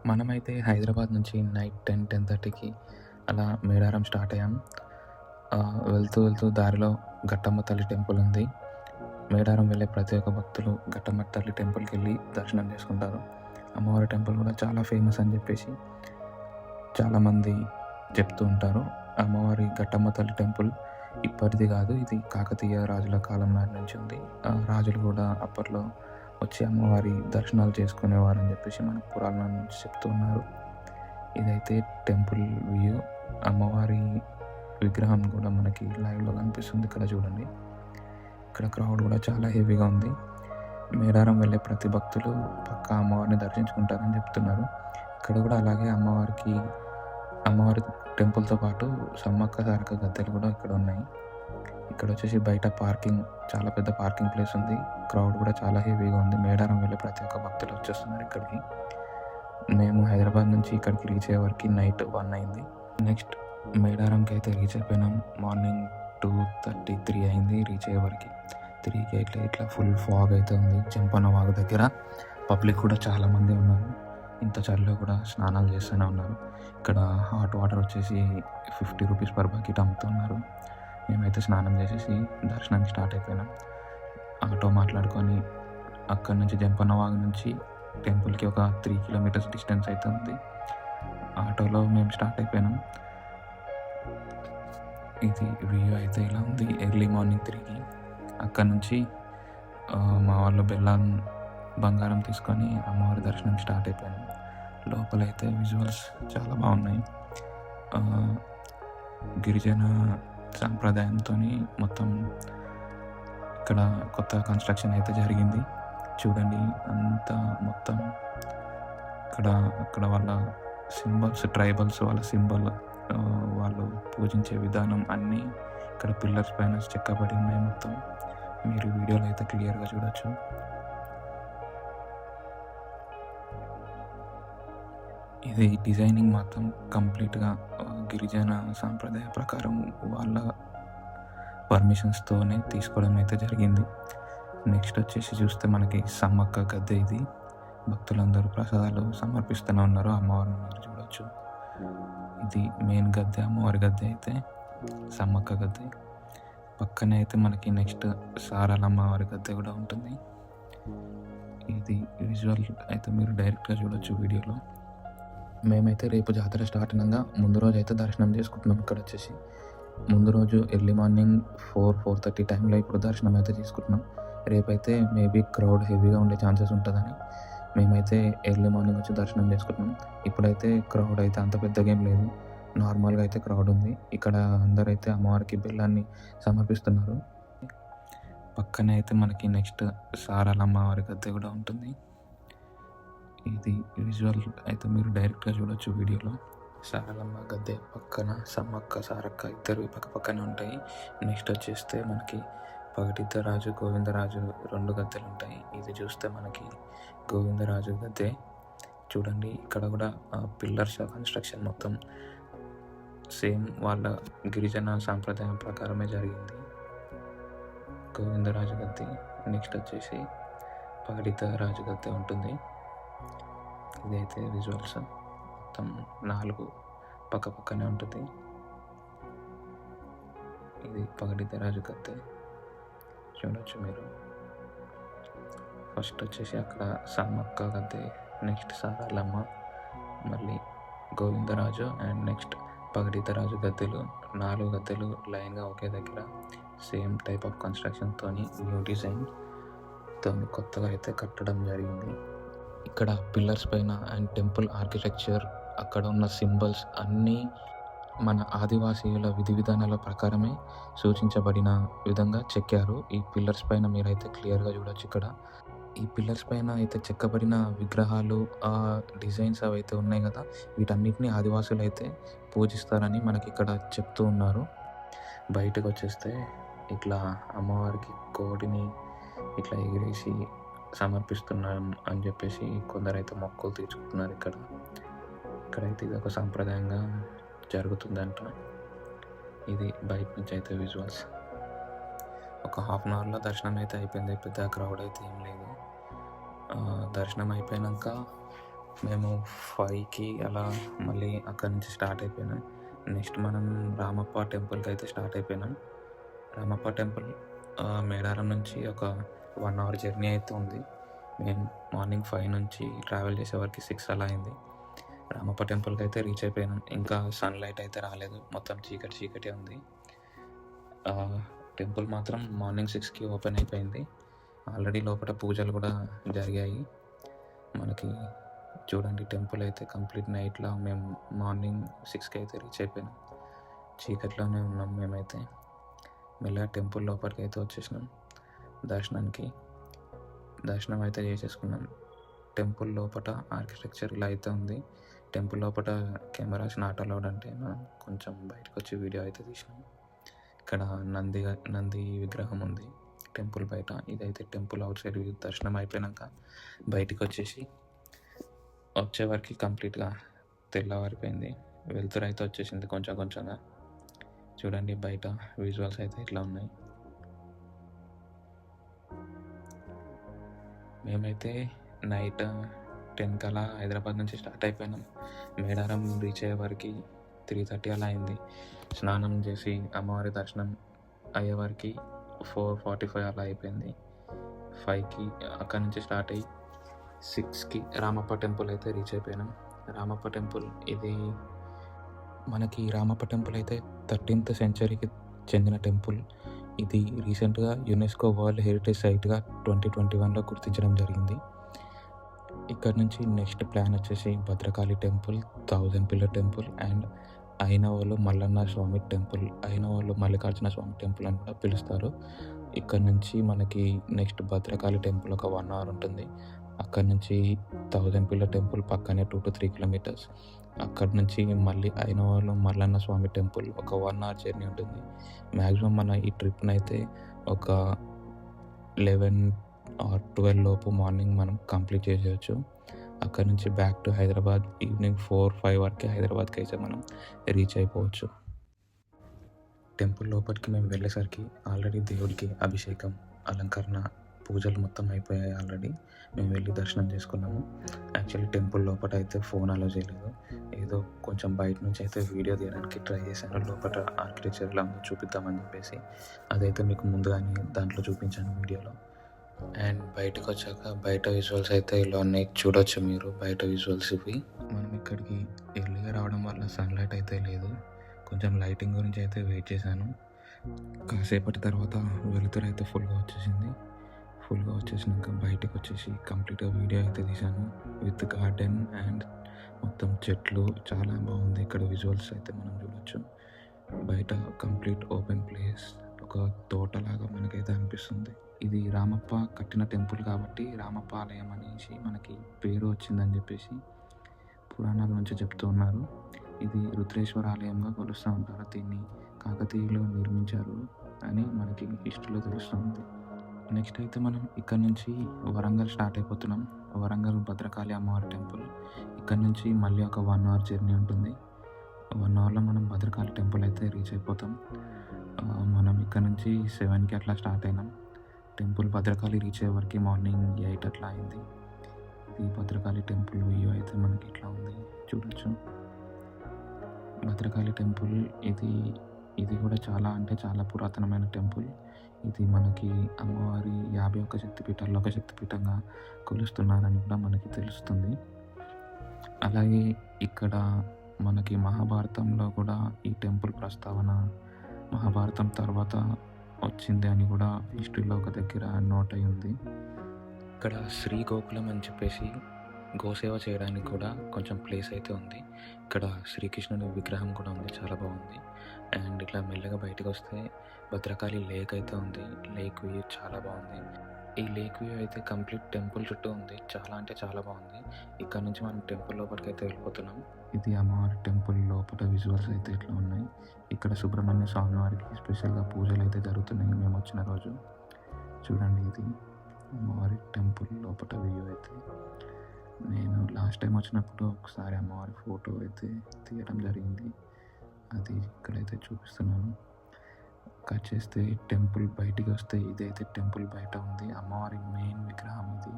మనమైతే హైదరాబాద్ నుంచి నైట్ 10, 10:30కి అలా మేడారం స్టార్ట్ అయ్యాం. వెళ్తూ దారిలో ఘట్టమ్మ తల్లి టెంపుల్ ఉంది. మేడారం వెళ్ళే ప్రతి ఒక్క భక్తులు ఘట్టమ్మ తల్లి టెంపుల్‌కెళ్ళి దర్శనం చేసుకుంటారు. అమ్మవారి టెంపుల్ కూడా చాలా ఫేమస్ అని చెప్పేసి చాలామంది చెప్తూ ఉంటారు. అమ్మవారి ఘట్టమ్మ తల్లి టెంపుల్ ఇప్పటిది కాదు, ఇది కాకతీయ రాజుల కాలం నాటి నుంచి ఉంది. రాజులు కూడా అప్పట్లో వచ్చి అమ్మవారి దర్శనాలు చేసుకునేవారని చెప్పేసి మనకు పురాణాల నుంచి చెప్తూ ఉన్నారు. ఇదైతే టెంపుల్ వ్యూ. అమ్మవారి విగ్రహం కూడా మనకి లైవ్‌లో కనిపిస్తుంది. ఇక్కడ చూడండి. ఇక్కడ క్రౌడ్ కూడా చాలా హెవీగా ఉంది. మేడారం వెళ్ళే ప్రతి భక్తులు పక్కా అమ్మవారిని దర్శించుకుంటారని చెప్తున్నారు. ఇక్కడ కూడా అలాగే అమ్మవారి టెంపుల్తో పాటు సమ్మక్క సారక్క గద్దెలు కూడా ఇక్కడ ఉన్నాయి. ఇక్కడ వచ్చేసి బయట చాలా పెద్ద పార్కింగ్ ప్లేస్ ఉంది. క్రౌడ్ కూడా చాలా హెవీగా ఉంది. మేడారం వెళ్ళే ప్రతి ఒక్క భక్తులు వచ్చేస్తున్నారు ఇక్కడికి. మేము హైదరాబాద్ నుంచి ఇక్కడికి రీచ్ అయ్యే వరకు నైట్ 1 అయింది. నెక్స్ట్ మేడారంకి అయితే రీచ్ అయిపోయినాం. మార్నింగ్ 2:33 అయింది రీచ్ అయ్యే వరకు. 3కి ఇట్లా ఫుల్ ఫాగ్ అయితే ఉంది. చెంపన్న వాగు దగ్గర పబ్లిక్ కూడా చాలామంది ఉన్నారు. ఇంత చలిలో కూడా స్నానాలు చేస్తూనే ఉన్నారు. ఇక్కడ హాట్ వాటర్ వచ్చేసి 50 రూపీస్ పర్ బకెట్ అమ్ముతున్నారు. మేమైతే స్నానం చేసేసి దర్శనానికి స్టార్ట్ అయిపోయినాం. ఆటో మాట్లాడుకొని అక్కడి నుంచి జంపన్న వాగు నుంచి టెంపుల్కి ఒక 3 కిలోమీటర్స్ డిస్టెన్స్ అయితే ఉంది. ఆటోలో మేము స్టార్ట్ అయిపోయినాం. ఇది వ్యూ అయితే ఇలా ఉంది. ఎర్లీ మార్నింగ్ 3కి అక్కడి నుంచి మా వాళ్ళు బెల్లం బంగారం తీసుకొని అమ్మవారి దర్శనం స్టార్ట్ అయిపోయాను. లోపలైతే విజువల్స్ చాలా బాగున్నాయి. గిరిజన సాంప్రదాయంతో మొత్తం ఇక్కడ కొత్త కన్స్ట్రక్షన్ అయితే జరిగింది. చూడండి అంతా మొత్తం అక్కడ వాళ్ళ సింబల్స్, ట్రైబల్స్ వాళ్ళ సింబల్, వాళ్ళు పూజించే విధానం అన్నీ ఇక్కడ పిల్లర్స్ పైన చెక్కబడి ఉన్నాయి. మొత్తం మీరు వీడియోలో అయితే క్లియర్గా చూడొచ్చు. ఇది డిజైనింగ్ మాత్రం కంప్లీట్గా గిరిజన సాంప్రదాయ ప్రకారం వాళ్ళ పర్మిషన్స్తోనే తీసుకోవడం అయితే జరిగింది. నెక్స్ట్ వచ్చేసి చూస్తే మనకి సమ్మక్క గద్దె. ఇది భక్తులందరూ ప్రసాదాలు సమర్పిస్తూనే ఉన్నారు. అమ్మవారిని మీరు చూడొచ్చు. ఇది మెయిన్ గద్దె, అమ్మవారి గద్దె అయితే సమ్మక్క గద్దె. పక్కనే అయితే మనకి నెక్స్ట్ సారాల అమ్మవారి గద్దె కూడా ఉంటుంది. ఇది విజువల్ అయితే మీరు డైరెక్ట్గా చూడొచ్చు వీడియోలో. మేమైతే రేపు జాతర స్టార్ట్ అయినాక ముందు రోజు అయితే దర్శనం చేసుకుంటున్నాం. ఇక్కడ వచ్చేసి ముందు రోజు ఎర్లీ మార్నింగ్ 4:30 టైంలో ఇప్పుడు దర్శనం అయితే చేసుకుంటున్నాం. రేపైతే మేబీ క్రౌడ్ హెవీగా ఉండే ఛాన్సెస్ ఉంటుందని మేమైతే ఎర్లీ మార్నింగ్ వచ్చి దర్శనం చేసుకుంటున్నాం. ఇప్పుడైతే క్రౌడ్ అయితే అంత పెద్దగా ఏం లేదు, నార్మల్గా అయితే క్రౌడ్ ఉంది. ఇక్కడ అందరైతే అమ్మవారికి బెల్లాన్ని సమర్పిస్తున్నారు. పక్కనే అయితే మనకి నెక్స్ట్ సారాల అమ్మవారి గద్దె కూడా ఉంటుంది. ఇది విజువల్ అయితే మీరు డైరెక్ట్గా చూడొచ్చు వీడియోలో. సారలమ్మ గద్దె పక్కన సమ్మక్క సారక్క ఇద్దరు పక్కనే ఉంటాయి. నెక్స్ట్ వచ్చేస్తే మనకి పగటిద్దరాజు, గోవిందరాజు 2 గద్దెలు ఉంటాయి. ఇది చూస్తే మనకి గోవిందరాజు గద్దె. చూడండి ఇక్కడ కూడా పిల్లర్స్ కన్స్ట్రక్షన్ మొత్తం సేమ్ వాళ్ళ గిరిజన సాంప్రదాయం ప్రకారమే జరిగింది. గోవిందరాజు గద్దె. నెక్స్ట్ వచ్చేసి పగటిద్దరాజు గద్దె ఉంటుంది. ఇదైతే విజువల్స్ మొత్తం 4 పక్కనే ఉంటుంది. ఇది పగటిద్దరాజు గద్దె చూడొచ్చు మీరు. ఫస్ట్ వచ్చేసి అక్కడ సమ్మక్క గద్దె, నెక్స్ట్ సారాలమ్మ, మళ్ళీ గోవిందరాజు అండ్ నెక్స్ట్ పగటిద్దరాజు గద్దెలు. 4 గద్దెలు లైన్గా ఒకే దగ్గర సేమ్ టైప్ ఆఫ్ కన్స్ట్రక్షన్తో న్యూ డిజైన్తో కొత్తగా అయితే కట్టడం జరిగింది. ఇక్కడ పిల్లర్స్ పైన అండ్ టెంపుల్ ఆర్కిటెక్చర్, అక్కడ ఉన్న సింబల్స్ అన్నీ మన ఆదివాసీల విధి విధానాల ప్రకారమే సూచించబడిన విధంగా చెక్కారు. ఈ పిల్లర్స్ పైన మీరైతే క్లియర్గా చూడొచ్చు. ఇక్కడ ఈ పిల్లర్స్ పైన అయితే చెక్కబడిన విగ్రహాలు, ఆ డిజైన్స్ అవైతే ఉన్నాయి కదా, వీటన్నిటిని ఆదివాసులు అయితే పూజిస్తారని మనకి ఇక్కడ చెప్తూ ఉన్నారు. బయటకు వచ్చేస్తే ఇట్లా అమ్మవారికి కోడిని ఇట్లా ఎగిరేసి సమర్పిస్తున్నాం అని చెప్పేసి కొందరైతే మొక్కులు తీర్చుకుంటున్నారు. ఇక్కడైతే ఇది ఒక సాంప్రదాయంగా జరుగుతుందంట. ఇది బయట నుంచి అయితే విజువల్స్. ఒక హాఫ్ అన్ అవర్లో దర్శనం అయితే అయిపోయింది. పెద్ద క్రౌడ్ అయితే ఏం లేదు. దర్శనం అయిపోయాక మేము 5కి అలా మళ్ళీ అక్కడి నుంచి స్టార్ట్ అయిపోయినాం. నెక్స్ట్ మనం రామప్ప టెంపుల్కి అయితే స్టార్ట్ అయిపోయినాం. రామప్ప టెంపుల్ మేడారం నుంచి ఒక 1 అవర్ జర్నీ అయితే ఉంది. మేము మార్నింగ్ 5 నుంచి ట్రావెల్ చేసే వరకు 6 అలా అయింది. రామప్ప టెంపుల్కి అయితే రీచ్ అయిపోయినాం. ఇంకా సన్లైట్ అయితే రాలేదు, మొత్తం చీకటి చీకటే ఉంది. టెంపుల్ మాత్రం మార్నింగ్ 6కి ఓపెన్ అయిపోయింది. ఆల్రెడీ లోపల పూజలు కూడా జరిగాయి. మనకి చూడండి, టెంపుల్ అయితే కంప్లీట్ నైట్లో మేము మార్నింగ్ 6కి అయితే రీచ్ అయిపోయినాం. చీకట్లోనే ఉన్నాం మేమైతే. మెల్లగా టెంపుల్ లోపలికి అయితే వచ్చేసినాం దర్శనానికి. దర్శనం అయితే చేసేసుకున్నాం. టెంపుల్ లోపల ఆర్కిటెక్చర్ ఇలా అయితే ఉంది. టెంపుల్ లోపల కెమెరాస్ నాట్ అలౌడ్ అంటే మనం కొంచెం బయటకు వచ్చి వీడియో అయితే తీసినాం. ఇక్కడ నంది విగ్రహం ఉంది టెంపుల్ బయట. ఇదైతే టెంపుల్ అవుట్ సైడ్ వ్యూ. దర్శనం అయిపోయాక బయటికి వచ్చేవరకు కంప్లీట్గా తెల్లవారిపోయింది. వెలుతురు అయితే వచ్చేసింది కొంచెం కొంచెంగా. చూడండి బయట విజువల్స్ అయితే ఇట్లా ఉన్నాయి. మేమైతే నైట్ 10 కలా హైదరాబాద్ నుంచి స్టార్ట్ అయిపోయినాం. మేడారం రీచ్ అయ్యే వరకు 3:30 అలా అయింది. స్నానం చేసి అమ్మవారి దర్శనం అయ్యేవరకు 4:45 అలా అయిపోయింది. 5కి అక్కడి నుంచి స్టార్ట్ అయ్యి 6కి రామప్ప టెంపుల్ అయితే రీచ్ అయిపోయినాం. రామప్ప టెంపుల్ ఇది మనకి రామప్ప టెంపుల్ అయితే 13th సెంచరీకి చెందిన టెంపుల్. ఇది రీసెంట్గా యునెస్కో వరల్డ్ హెరిటేజ్ సైట్గా 2021లో గుర్తించడం జరిగింది. ఇక్కడ నుంచి నెక్స్ట్ ప్లాన్ వచ్చేసి Bhadrakali temple, 1000 pillar temple and Ainavolu Mallanna Swamy temple. Ainavolu Mallikarjuna Swamy temple అని కూడా పిలుస్తారు. ఇక్కడ నుంచి మనకి నెక్స్ట్ భద్రకాళి టెంపుల్ ఒక 1 అవర్ ఉంటుంది. అక్కడ నుంచి 1000 పిల్లర్ టెంపుల్ పక్కనే 2 to 3 kilometers. అక్కడ నుంచి మళ్ళీ ఐనవోలు మల్లన్న స్వామి టెంపుల్ ఒక 1 అవర్ జర్నీ ఉంటుంది. మ్యాక్సిమం మన ఈ ట్రిప్ని అయితే ఒక 11 or 12 లోపు మార్నింగ్ మనం కంప్లీట్ చేసేయచ్చు. అక్కడ నుంచి బ్యాక్ టు హైదరాబాద్ ఈవినింగ్ 4-5 వరకు హైదరాబాద్కి అయితే మనం రీచ్ అయిపోవచ్చు. టెంపుల్ లోపలికి మేము వెళ్ళేసరికి ఆల్రెడీ దేవుడికి అభిషేకం, అలంకరణ, పూజలు మొత్తం అయిపోయాయి. ఆల్రెడీ మేము వెళ్ళి దర్శనం చేసుకున్నాము. యాక్చువల్లీ టెంపుల్ లోపల అయితే ఫోన్ అలో చేయలేదు. ఏదో కొంచెం బయట నుంచి అయితే వీడియో తీయడానికి ట్రై చేశాను. లోపల ఆర్కిటెక్చర్ ఇలా చూపిద్దామని చెప్పేసి అదైతే మీకు ముందుగానే దాంట్లో చూపించాను వీడియోలో. అండ్ బయటకు వచ్చాక బయట విజువల్స్ అయితే ఇలా ఉన్నాయి, చూడొచ్చు మీరు బయట విజువల్స్ ఇవి. మనం ఇక్కడికి ఎర్లీగా రావడం వల్ల సన్లైట్ అయితే లేదు. కొంచెం లైటింగ్ గురించి అయితే వెయిట్ చేశాను. కాసేపటి తర్వాత వెలుతురు అయితే ఫుల్గా వచ్చేసినాక బయటకు వచ్చేసి కంప్లీట్గా వీడియో అయితే తీశాను విత్ గార్డెన్ అండ్ మొత్తం చెట్లు. చాలా బాగుంది ఇక్కడ విజువల్స్ అయితే మనం చూడొచ్చు. బయట కంప్లీట్ ఓపెన్ ప్లేస్, ఒక తోటలాగా మనకైతే అనిపిస్తుంది. ఇది రామప్ప కట్టిన టెంపుల్ కాబట్టి రామప్ప ఆలయం అనేసి మనకి పేరు వచ్చిందని చెప్పేసి పురాణాల నుంచి చెప్తూ ఉన్నారు. ఇది రుద్రేశ్వర ఆలయంగా కొలుస్తూ ఉంటారు. దీన్ని కాకతీయులు నిర్మించారు అని మనకి హిస్టరీలో తెలుస్తుంది. నెక్స్ట్ అయితే మనం ఇక్కడ నుంచి వరంగల్ స్టార్ట్ అయిపోతున్నాం. వరంగల్ భద్రకాళి అమ్మవారి టెంపుల్. ఇక్కడ నుంచి మళ్ళీ ఒక 1 అవర్ జర్నీ ఉంటుంది. 1 అవర్లో మనం భద్రకాళి టెంపుల్ అయితే రీచ్ అయిపోతాం. మనం ఇక్కడ నుంచి 7కి అట్లా స్టార్ట్ అయినాం. టెంపుల్ భద్రకాళి రీచ్ అయ్యే వరకు మార్నింగ్ 8 అట్లా అయింది. ఈ భద్రకాళి టెంపుల్ వ్యూ అయితే మనకి ఇట్లా ఉంది, చూడొచ్చు. భద్రకాళి టెంపుల్ ఇది కూడా చాలా అంటే చాలా పురాతనమైన టెంపుల్. ఇది మనకి అమ్మవారి 51 శక్తిపీఠాల్లో ఒక శక్తిపీఠంగా కొలుస్తున్నారని కూడా మనకి తెలుస్తుంది. అలాగే ఇక్కడ మనకి మహాభారతంలో కూడా ఈ టెంపుల్ ప్రస్తావన మహాభారతం తర్వాత వచ్చింది అని కూడా హిస్టరీలో ఒక దగ్గర నోట్ అయి ఉంది. ఇక్కడ శ్రీగోకులం అని చెప్పేసి గోసేవ చేయడానికి కూడా కొంచెం ప్లేస్ అయితే ఉంది. ఇక్కడ శ్రీకృష్ణుని విగ్రహం కూడా ఉంది, చాలా బాగుంది. అండ్ ఇట్లా మెల్లగా బయటకు వస్తే భద్రకాళి లేక్ అయితే ఉంది. లేక్ వ్యూ చాలా బాగుంది. ఈ లేక్ వ్యూ అయితే కంప్లీట్ టెంపుల్ చుట్టూ ఉంది. చాలా అంటే చాలా బాగుంది. ఇక్కడ నుంచి మనం టెంపుల్ లోపలికి అయితే వెళ్ళిపోతున్నాం. ఇది అమ్మవారి టెంపుల్ లోపల విజువల్స్ అయితే ఇట్లా ఉన్నాయి. ఇక్కడ సుబ్రహ్మణ్య స్వామి వారికి స్పెషల్గా పూజలు అయితే జరుగుతున్నాయి మేము వచ్చిన రోజు. చూడండి, ఇది అమ్మవారి టెంపుల్ లోపల వ్యూ అయితే. నేను లాస్ట్ టైం వచ్చినప్పుడు ఒకసారి అమ్మవారి ఫోటో అయితే తీయడం జరిగింది. అది ఇక్కడైతే చూపిస్తున్నాను. కట్ చేస్తే టెంపుల్ బయటికి వస్తే ఇదైతే టెంపుల్ బయట ఉంది. అమ్మవారి మెయిన్ విగ్రహం ఇది.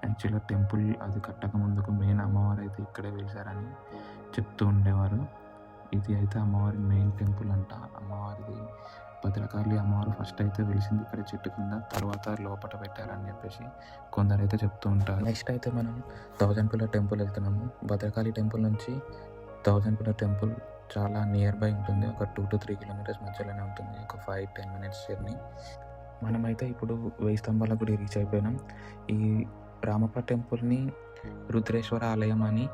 యాక్చువల్గా టెంపుల్ అది కట్టక ముందుకు మెయిన్ అమ్మవారు అయితే ఇక్కడే వెలిసారని చెప్తూ ఉండేవారు. ఇది అయితే అమ్మవారి మెయిన్ టెంపుల్ అంట. అమ్మవారిది భద్రకాళి అమ్మవారు ఫస్ట్ అయితే వెలిసింది ఇక్కడ చెట్టు కింద, తర్వాత లోపట పెట్టారని చెప్పేసి కొందరైతే చెప్తూ ఉంటారు. నెక్స్ట్ అయితే మనం 1000 పిల్లర్ టెంపుల్ వెళ్తున్నాము. భద్రకాళి టెంపుల్ నుంచి 1000 పిల్లర్ టెంపుల్ చాలా నియర్ బై ఉంటుంది. ఒక 2 to 3 కిలోమీటర్స్ మధ్యలోనే ఉంటుంది. ఒక 5-10 మినిట్స్ జర్నీ. మనమైతే ఇప్పుడు 1000 స్తంభాల గుడి రీచ్ అయిపోయినాం. ఈ రామప్ప టెంపుల్ని రుద్రేశ్వర ఆలయం అని,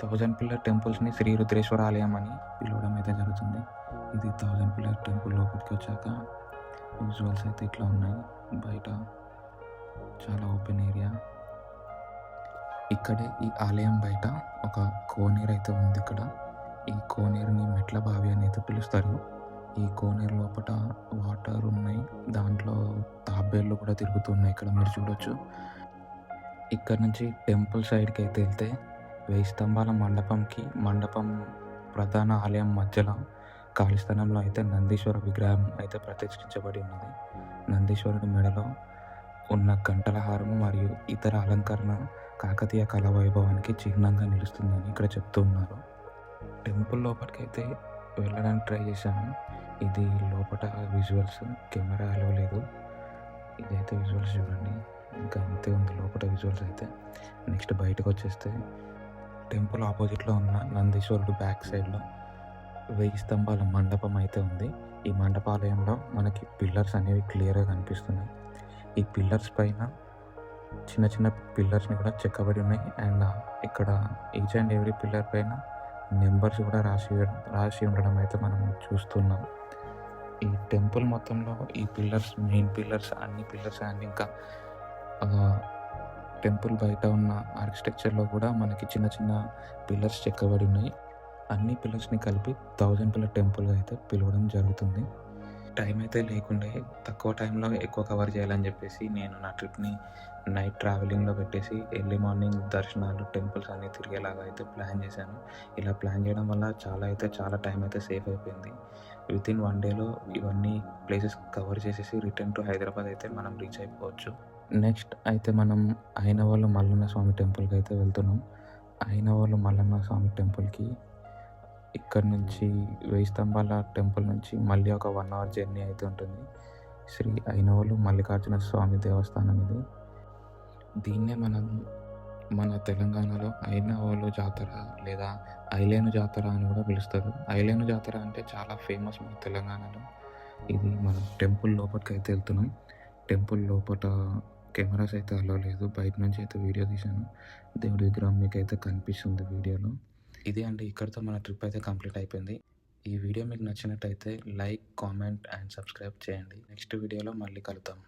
1000 పిల్లర్ టెంపుల్స్ని శ్రీ రుద్రేశ్వర ఆలయం అని పిలవడం అయితే జరుగుతుంది. ఇది 1000 పిల్లర్ టెంపుల్ లోపలికి వచ్చాక విజువల్స్ అయితే ఇట్లా ఉన్నాయి. బయట చాలా ఓపెన్ ఏరియా. ఇక్కడే ఈ ఆలయం బయట ఒక కోనేరు అయితే ఉంది. ఇక్కడ ఈ కోనేరుని మెట్ల బావి అని అయితే పిలుస్తారు. ఈ కోనేరు లోపల వాటర్ ఉన్నాయి. దాంట్లో తాబేళ్ళు కూడా తిరుగుతున్నాయి. ఇక్కడ మీరు చూడొచ్చు. ఇక్కడ నుంచి టెంపుల్ సైడ్కి అయితే వెళ్తే 1000 స్తంభాల మండపం ప్రధాన ఆలయం మధ్యలో ఖాళీ స్థలంలో అయితే నందీశ్వర విగ్రహం అయితే ప్రతిష్ఠించబడి ఉన్నది. నందీశ్వరుడి మెడలో ఉన్న గంటల హారము మరియు ఇతర అలంకరణ కాకతీయ కళా వైభవానికి చిహ్నంగా నిలుస్తుందని ఇక్కడ చెప్తూ ఉన్నారు. టెంపుల్ లోపలికి అయితే వెళ్ళడానికి ట్రై చేశాను. ఇది లోపల విజువల్స్, కెమెరా అలో లేదు. ఇదైతే విజువల్స్ చూడండి, ఇంకా అంతే ఉంది లోపల విజువల్స్ అయితే. నెక్స్ట్ బయటకు వచ్చేస్తే టెంపుల్ ఆపోజిట్లో ఉన్న నందీశ్వరుడు బ్యాక్ సైడ్లో 1000 స్తంభాల మండపం అయితే ఉంది. ఈ మండపాలయంలో మనకి పిల్లర్స్ అనేవి క్లియర్గా కనిపిస్తున్నాయి. ఈ పిల్లర్స్ పైన చిన్న చిన్న పిల్లర్స్ని కూడా చెక్కబడి ఉన్నాయి. అండ్ ఇక్కడ ఈచ్ అండ్ ఎవ్రీ పిల్లర్ పైన నెంబర్స్ కూడా రాసి ఉండడం అయితే మనం చూస్తున్నాం. ఈ టెంపుల్ మొత్తంలో ఈ పిల్లర్స్, మెయిన్ పిల్లర్స్, అన్ని పిల్లర్స్ అండ్ ఇంకా టెంపుల్ బయట ఉన్న ఆర్కిటెక్చర్లో కూడా మనకి చిన్న చిన్న పిల్లర్స్ చెక్కబడి ఉన్నాయి. అన్ని పిల్లర్స్ని కలిపి 1000 పిల్లర్ టెంపుల్గా అయితే పిలవడం జరుగుతుంది. టైం అయితే లేకుండే, తక్కువ టైంలో ఎక్కువ కవర్ చేయాలని చెప్పేసి నేను నా ట్రిప్ని నైట్ ట్రావెలింగ్లో పెట్టేసి ఎర్లీ మార్నింగ్ దర్శనాలు, టెంపుల్స్ అన్నీ తిరిగేలాగా అయితే ప్లాన్ చేశాను. ఇలా ప్లాన్ చేయడం వల్ల చాలా టైం అయితే సేఫ్ అయిపోయింది. వితిన్ 1 డేలో ఇవన్నీ ప్లేసెస్ కవర్ చేసేసి రిటర్న్ టు హైదరాబాద్ అయితే మనం రీచ్ అయిపోవచ్చు. నెక్స్ట్ అయితే మనం అయినవోలు మల్లన్న స్వామి టెంపుల్కి అయితే వెళ్తున్నాం. అయినవోలు మల్లన్న స్వామి టెంపుల్కి ఇక్కడ నుంచి 1000 స్తంభాల టెంపుల్ నుంచి మళ్ళీ ఒక 1 hour జర్నీ అయితే ఉంటుంది. శ్రీ అయినవోలు మల్లికార్జున స్వామి దేవస్థానం ఇది. దీన్నే మన తెలంగాణలో అయినవోలు జాతర లేదా ఐలేను జాతర అని కూడా పిలుస్తారు. ఐలేను జాతర అంటే చాలా ఫేమస్ మన తెలంగాణలో. ఇది మనం టెంపుల్ లోపలికి అయితే వెళ్తున్నాం. టెంపుల్ లోపల కెమెరాస్ అయితే అలో లేదు. బయట నుంచి అయితే వీడియో తీశాను. దేవుడి విగ్రహం మీకు అయితే కనిపిస్తుంది వీడియోలో. ఇది అండి, ఇక్కడితో మన ట్రిప్ అయితే కంప్లీట్ అయిపోయింది. ఈ వీడియో మీకు నచ్చినట్టయితే లైక్, కామెంట్ అండ్ సబ్స్క్రైబ్ చేయండి. నెక్స్ట్ వీడియోలో మళ్ళీ కలుద్దాం.